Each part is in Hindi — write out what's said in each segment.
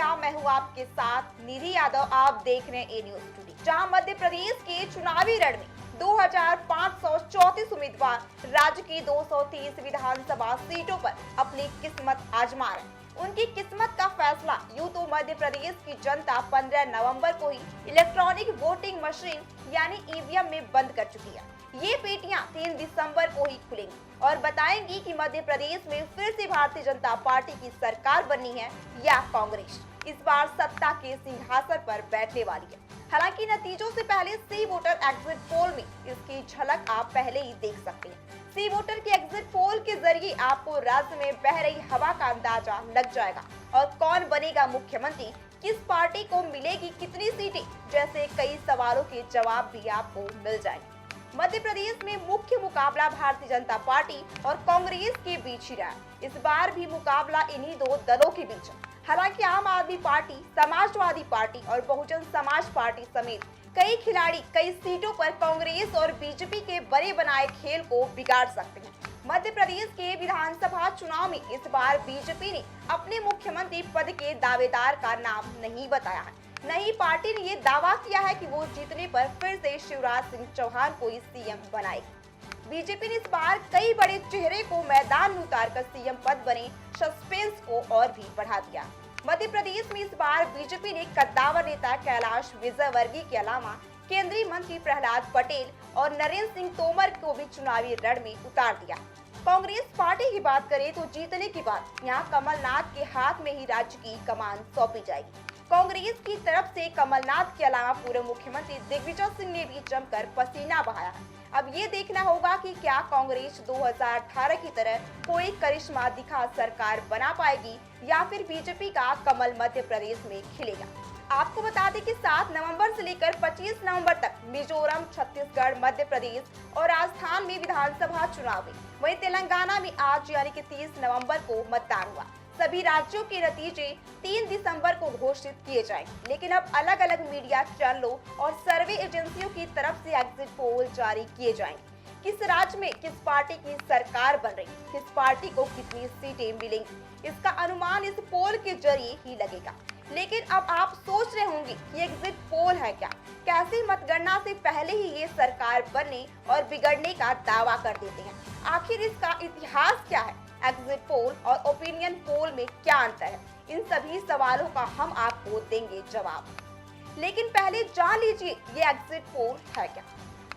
नमस्कार, मैं हूँ आपके साथ निधि यादव। आप देख रहे हैं ए न्यूज टुडे। जहां मध्य प्रदेश के चुनावी रण में 2534 उम्मीदवार राज्य की 230 विधानसभा सीटों पर अपनी किस्मत आजमा रहे हैं। उनकी किस्मत का फैसला यूं तो मध्य प्रदेश की जनता 15 नवंबर को ही इलेक्ट्रॉनिक वोटिंग मशीन यानी ईवीएम में बंद कर चुकी है। ये पेटियां 3 दिसंबर को ही खुलेंगी और बताएंगी कि मध्य प्रदेश में फिर से भारतीय जनता पार्टी की सरकार बननी है या कांग्रेस इस बार सत्ता के सिंहासन पर बैठने वाली है। हालांकि नतीजों से पहले सी वोटर एग्जिट पोल में इसकी झलक आप पहले ही देख सकते हैं। सी वोटर के एग्जिट पोल के जरिए आपको राज्य में बह रही हवा का अंदाजा लग जाएगा और कौन बनेगा मुख्यमंत्री, किस पार्टी को मिलेगी कितनी सीटें जैसे कई सवालों के जवाब भी आपको मिल जाएंगे। मध्य प्रदेश में मुख्य मुकाबला भारतीय जनता पार्टी और कांग्रेस के बीच ही रहा। इस बार भी मुकाबला इन्हीं दो दलों के बीच है। हालांकि आम आदमी पार्टी, समाजवादी पार्टी और बहुजन समाज पार्टी समेत कई खिलाड़ी कई सीटों पर कांग्रेस और बीजेपी के बने बनाए खेल को बिगाड़ सकते हैं। मध्य प्रदेश के विधानसभा चुनाव में इस बार बीजेपी ने अपने मुख्यमंत्री पद के दावेदार का नाम नहीं बताया है। नई पार्टी ने ये दावा किया है कि वो जीतने पर फिर से शिवराज सिंह चौहान को ही सीएम बनाएगी। बीजेपी ने इस बार कई बड़े चेहरे को मैदान में उतारकर सीएम पद बने सस्पेंस को और भी बढ़ा दिया। मध्य प्रदेश में इस बार बीजेपी ने कद्दावर नेता कैलाश विजयवर्गीय के अलावा केंद्रीय मंत्री प्रहलाद पटेल और नरेंद्र सिंह तोमर को भी चुनावी रण में उतार दिया। कांग्रेस पार्टी की बात करें तो जीतने के बाद यहाँ कमलनाथ के हाथ में ही राज्य की कमान सौंपी जाएगी। कांग्रेस की तरफ से कमलनाथ के अलावा पूर्व मुख्यमंत्री दिग्विजय सिंह ने भी जमकर पसीना बहाया है। अब ये देखना होगा कि क्या कांग्रेस 2018 की तरह कोई करिश्मा दिखा सरकार बना पाएगी या फिर बीजेपी का कमल मध्य प्रदेश में खिलेगा। आपको बता दें कि 7 नवंबर से लेकर 25 नवंबर तक मिजोरम, छत्तीसगढ़, मध्य प्रदेश और राजस्थान में विधानसभा चुनाव हुए। वहीं तेलंगाना में आज यानी कि 30 नवंबर को मतदान हुआ। सभी राज्यों के नतीजे 3 दिसंबर को घोषित किए जाएंगे। लेकिन अब अलग अलग मीडिया चैनलों और सर्वे एजेंसियों की तरफ से एग्जिट पोल जारी किए जाएंगे। किस राज्य में किस पार्टी की सरकार बन रही, किस पार्टी को कितनी सीटें मिलेंगी, इसका अनुमान इस पोल के जरिए ही लगेगा। लेकिन अब आप सोच रहे होंगे कि एग्जिट पोल है क्या, कैसे मतगणना से पहले ही ये सरकार बनने और बिगड़ने का दावा कर देते हैं। आखिर इसका इतिहास क्या है, एग्जिट पोल और ओपिनियन पोल में क्या अंतर है, इन सभी सवालों का हम आपको देंगे जवाब। लेकिन पहले जान लीजिए ये एग्जिट पोल है क्या।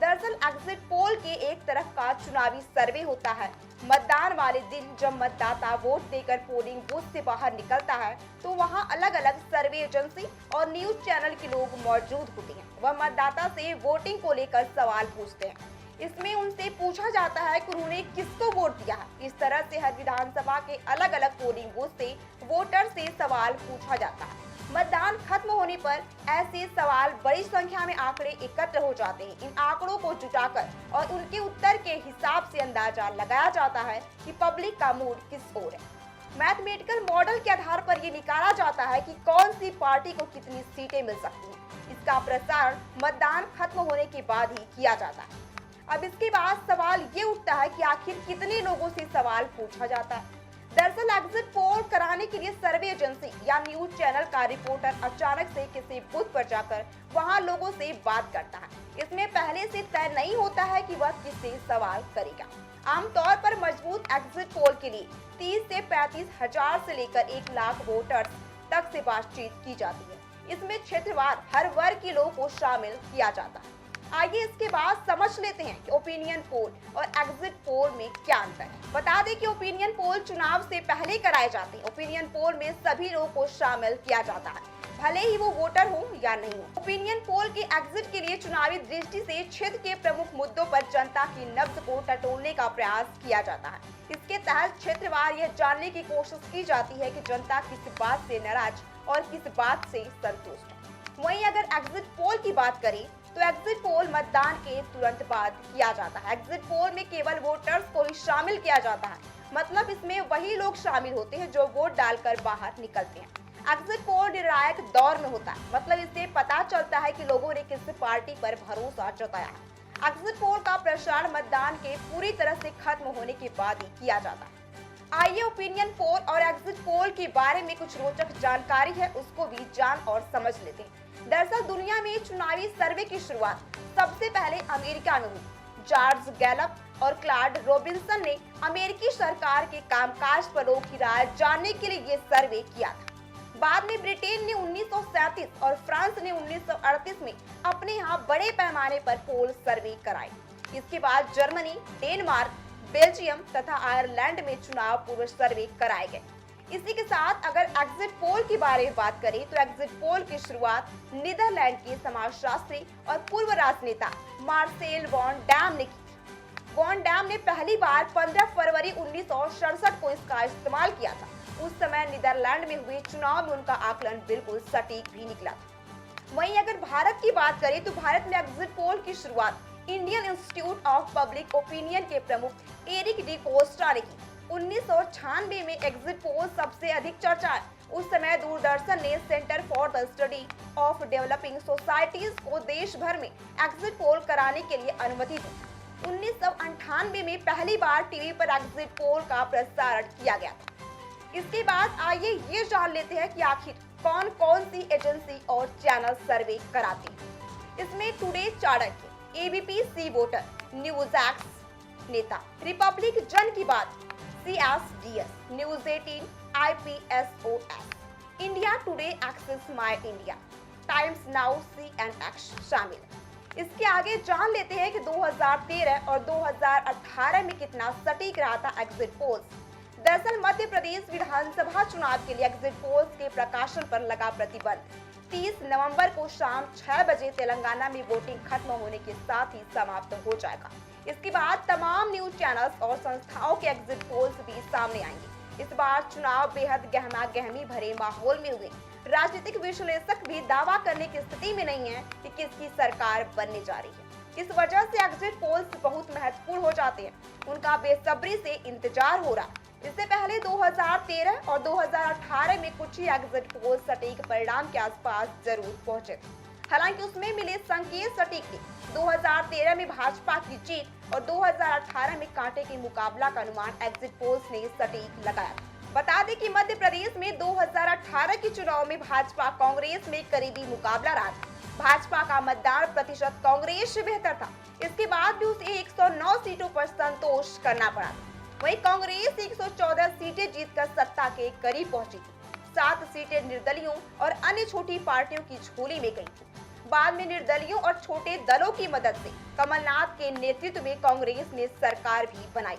दरअसल एग्जिट पोल के एक तरफ का चुनावी सर्वे होता है। मतदान वाले दिन जब मतदाता वोट देकर पोलिंग बूथ से बाहर निकलता है तो वहां अलग अलग सर्वे एजेंसी और न्यूज चैनल के लोग मौजूद होते हैं। वह मतदाता से वोटिंग को लेकर सवाल पूछते हैं। इसमें उनसे पूछा जाता है कि उन्होंने किसको वोट दिया है। इस तरह से हर विधानसभा के अलग अलग पोलिंग बूथ से वोटर से सवाल पूछा जाता है। मतदान खत्म होने पर ऐसे सवाल बड़ी संख्या में आंकड़े एकत्र हो जाते हैं। इन आंकड़ों को जुटाकर और उनके उत्तर के हिसाब से अंदाजा लगाया जाता है कि पब्लिक का मूड किस ओर है। मैथमेटिकल मॉडल के आधार पर ये निकाला जाता है कि कौन सी पार्टी को कितनी सीटें मिल सकती हैं। इसका प्रसारण मतदान खत्म होने के बाद ही किया जाता है। अब इसके बाद सवाल ये उठता है कि आखिर कितने लोगों से सवाल पूछा जाता है। दरअसल एग्जिट पोल कराने के लिए सर्वे एजेंसी या न्यूज चैनल का रिपोर्टर अचानक से किसी बूथ पर जाकर वहां लोगों से बात करता है। इसमें पहले से तय नहीं होता है कि वह किससे सवाल करेगा। आमतौर पर मजबूत एग्जिट पोल के लिए 30 से 35 हजार से लेकर 1 लाख वोटर्स तक से बातचीत की जाती है। इसमें क्षेत्रवार हर वर्ग के लोगों को शामिल किया जाता है। आइए इसके बाद समझ लेते हैं कि ओपिनियन पोल और एग्जिट पोल में क्या अंतर है। बता दें कि ओपिनियन पोल चुनाव से पहले कराए जाते हैं। ओपिनियन पोल में सभी लोगों को शामिल किया जाता है, भले ही वो वोटर हो या नहीं हो। ओपिनियन पोल के एग्जिट के लिए चुनावी दृष्टि से क्षेत्र के प्रमुख मुद्दों पर जनता की नब्ज को टटोलने का प्रयास किया जाता है। इसके तहत क्षेत्रवार यह जानने की कोशिश की जाती है कि जनता किस बात से नाराज और किस बात से संतुष्ट है। वहीं अगर एग्जिट पोल की बात करें तो एग्जिट पोल मतदान के तुरंत बाद किया जाता है। एग्जिट पोल में केवल वोटर्स को ही शामिल किया जाता है, मतलब इसमें वही लोग शामिल होते हैं जो वोट डालकर बाहर निकलते हैं। एग्जिट पोल निर्णायक दौर में होता है, मतलब इससे पता चलता है कि लोगों ने किस पार्टी पर भरोसा जताया है। एग्जिट पोल का प्रसारण मतदान के पूरी तरह से खत्म होने के बाद ही किया जाता है। आइए ओपिनियन पोल और एग्जिट पोल के बारे में कुछ रोचक जानकारी है उसको भी जान और समझ लेते हैं। दरअसल दुनिया में चुनावी सर्वे की शुरुआत सबसे पहले अमेरिका में हुई। जॉर्ज गैलप और क्लाड रॉबिन्सन ने अमेरिकी सरकार के कामकाज पर लोगों की राय जानने के लिए ये सर्वे किया था। बाद में ब्रिटेन ने 1937 और फ्रांस ने 1938 में अपने यहाँ बड़े पैमाने पर पोल सर्वे कराए। इसके बाद जर्मनी, डेनमार्क, बेल्जियम तथा आयरलैंड में चुनाव पूर्व सर्वे कराए गए। इसी के साथ अगर एग्जिट पोल के बारे में बात करें तो एग्जिट पोल की शुरुआत नीदरलैंड के समाजशास्त्री और पूर्व राजनेता मार्सेल वॉन डैम ने की। वॉन डैम ने पहली बार 15 फरवरी 1967 को इसका इस्तेमाल किया था। उस समय नीदरलैंड में हुए चुनाव में उनका आकलन बिल्कुल सटीक भी निकला था। वहीं अगर भारत की बात करें तो भारत में एग्जिट पोल की शुरुआत Indian institute of public opinion के प्रमुख एरिक डी कोस्टा ने की। 1996 में एग्जिट पोल सबसे अधिक चर्चा है। उस समय दूरदर्शन ने centre for the study of developing societies को देश भर में एग्जिट पोल कराने के लिए अनुमति दी। 1998 में पहली बार टीवी पर एग्जिट पोल का प्रसारण किया गया था। इसके बाद आइए ये जान लेते हैं कि आखिर कौन कौन सी एजेंसी और चैनल सर्वे कराते हैं। इसमें Today Chanakya, ABP C Voter, News X Neta, Republic Jan Ki Baat, CSDS, News 18, IPSOS, India Today, Axis My India, Times Now, CNX शामिल। इसके आगे जान लेते हैं कि 2013 और 2018 में कितना सटीक रहा था एग्जिट पोल्स। दरअसल मध्य प्रदेश विधानसभा चुनाव के लिए एग्जिट पोल्स के प्रकाशन पर लगा प्रतिबंध 30 नवंबर को शाम 6 बजे तेलंगाना में वोटिंग खत्म होने के साथ ही समाप्त हो जाएगा। इसके बाद तमाम न्यूज चैनल्स और संस्थाओं के एग्जिट पोल्स भी सामने आएंगे। इस बार चुनाव बेहद गहमा गहमी भरे माहौल में हुए। राजनीतिक विश्लेषक भी दावा करने की स्थिति में नहीं है कि किसकी सरकार बनने जा रही है। इस वजह से एग्जिट पोल्स बहुत महत्वपूर्ण हो जाते हैं। उनका बेसब्री से इंतजार हो रहा। इससे पहले 2013 और 2018 में कुछ ही एग्जिट पोल सटीक परिणाम के आसपास जरूर पहुंचे थे। हालांकि उसमें मिले संकेत सटीक थे। 2013 में भाजपा की जीत और 2018 में कांटे के मुकाबला का अनुमान एग्जिट पोल्स ने सटीक लगाया। बता दें कि मध्य प्रदेश में 2018 के चुनाव में भाजपा कांग्रेस में करीबी मुकाबला रहा था। भाजपा का मतदान प्रतिशत कांग्रेस से बेहतर था। इसके बाद भी उसे 109 सीटों पर संतोष करना पड़ा। वहीं कांग्रेस 114 सीटें जीतकर सत्ता के करीब पहुंची थी। 7 सीटें निर्दलियों और अन्य छोटी पार्टियों की झोली में गई थी। बाद में निर्दलियों और छोटे दलों की मदद से कमलनाथ के नेतृत्व में कांग्रेस ने सरकार भी बनाई।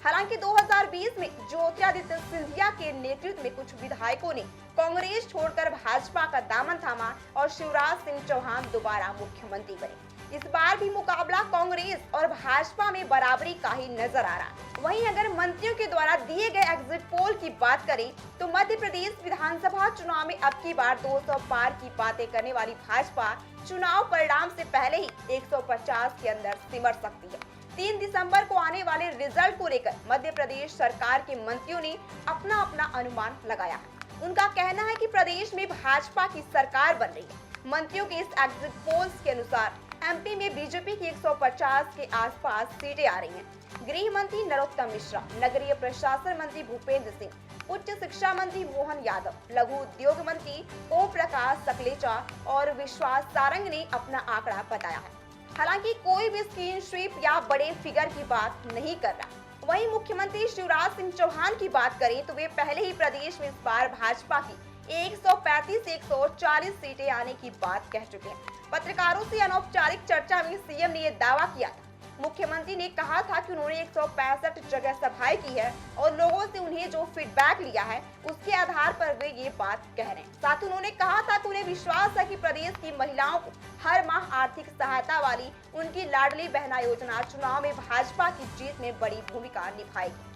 हालांकि 2020 में ज्योतिरादित्य सिंधिया के नेतृत्व में कुछ विधायकों ने कांग्रेस छोड़कर भाजपा का दामन थामा और शिवराज सिंह चौहान दोबारा मुख्यमंत्री बने। इस बार भी मुकाबला कांग्रेस और भाजपा में बराबरी का ही नजर आ रहा। वहीं अगर मंत्रियों के द्वारा दिए गए एग्जिट पोल की बात करें तो मध्य प्रदेश विधानसभा चुनाव में अब की बार 200 पार की बातें करने वाली भाजपा चुनाव परिणाम से पहले ही 150 के अंदर सिमट सकती है। 3 दिसंबर को आने वाले रिजल्ट को लेकर मध्य प्रदेश सरकार के मंत्रियों ने अपना अपना अनुमान लगाया है। उनका कहना है कि प्रदेश में भाजपा की सरकार बन रही है। मंत्रियों के इस एग्जिट पोल्स के अनुसार एमपी में बीजेपी की 150 के आसपास सीटें आ रही हैं। गृह मंत्री नरोत्तम मिश्रा, नगरीय प्रशासन मंत्री भूपेंद्र सिंह, उच्च शिक्षा मंत्री मोहन यादव, लघु उद्योग मंत्री ओम प्रकाश सकलेचा और विश्वास सारंग ने अपना आंकड़ा बताया है। हालांकि कोई भी स्क्रीन स्वीप या बड़े फिगर की बात नहीं कर रहा। वहीं मुख्यमंत्री शिवराज सिंह चौहान की बात करें तो वे पहले ही प्रदेश में इस बार भाजपा की 135 से 140 सीटें आने की बात कह चुके हैं। पत्रकारों से अनौपचारिक चर्चा में सीएम ने यह दावा किया था। मुख्यमंत्री ने कहा था कि उन्होंने 165 जगह सभाएं की है और लोगों से उन्हें जो फीडबैक लिया है उसके आधार पर वे ये बात कह रहे हैं। साथ उन्होंने कहा था कि उन्हें विश्वास है कि प्रदेश की महिलाओं को हर माह आर्थिक सहायता वाली उनकी लाडली बहना योजना चुनाव में भाजपा की जीत में बड़ी भूमिका निभाएगी।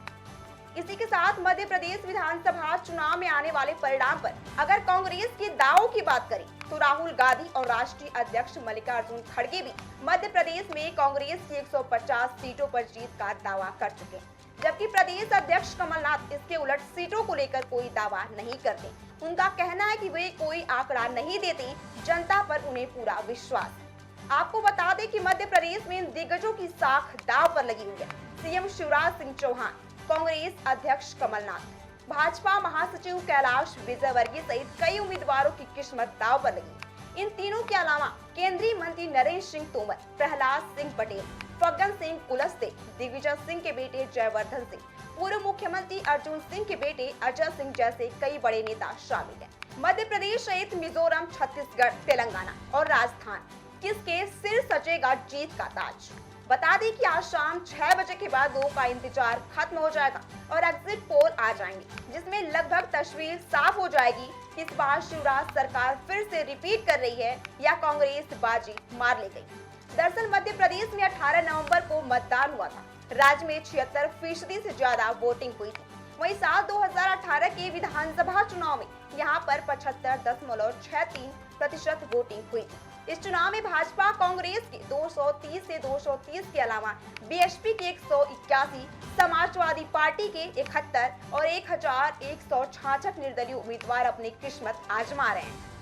इसी के साथ मध्य प्रदेश विधानसभा चुनाव में आने वाले परिणाम पर अगर कांग्रेस के दावों की बात करें तो राहुल गांधी और राष्ट्रीय अध्यक्ष मल्लिकार्जुन खड़गे भी मध्य प्रदेश में कांग्रेस की 150 सीटों पर जीत का दावा कर चुके हैं, जबकि प्रदेश अध्यक्ष कमलनाथ इसके उलट सीटों को लेकर कोई दावा नहीं करते। उनका कहना है कि वे कोई आंकड़ा नहीं देते, जनता पर उन्हें पूरा विश्वास है। आपको बता दें कि मध्य प्रदेश में इन दिग्गजों की साख दांव पर लगी हुई है। सीएम शिवराज सिंह चौहान, कांग्रेस अध्यक्ष कमलनाथ, भाजपा महासचिव कैलाश विजयवर्गीय सहित कई उम्मीदवारों की किस्मत दांव पर लगी। इन तीनों के अलावा केंद्रीय मंत्री नरेंद्र सिंह तोमर, प्रहलाद सिंह पटेल, फग्गन सिंह कुलस्ते, दिग्विजय सिंह के बेटे जयवर्धन सिंह, पूर्व मुख्यमंत्री अर्जुन सिंह के बेटे अजय सिंह जैसे कई बड़े नेता शामिल हैं। मध्य प्रदेश सहित मिजोरम, छत्तीसगढ़, तेलंगाना और राजस्थान किसके सिर सजेगा जीत का ताज। बता दें कि आज शाम 6 बजे के बाद 2 का इंतजार खत्म हो जाएगा और एग्जिट पोल आ जाएंगे, जिसमें लगभग तस्वीर साफ हो जाएगी कि इस बार शिवराज सरकार फिर से रिपीट कर रही है या कांग्रेस बाजी मार ले गई। दरअसल मध्य प्रदेश में 18 नवंबर को मतदान हुआ था। राज्य में 76% से ज्यादा वोटिंग हुई थी। वहीं साल 2018 के विधानसभा चुनाव में यहां पर 75.63% वोटिंग हुई थी। इस चुनाव में भाजपा कांग्रेस के 230 से 230 के अलावा बीएसपी के 181, समाजवादी पार्टी के 71 और 1166 निर्दलीय उम्मीदवार अपनी किस्मत आजमा रहे हैं।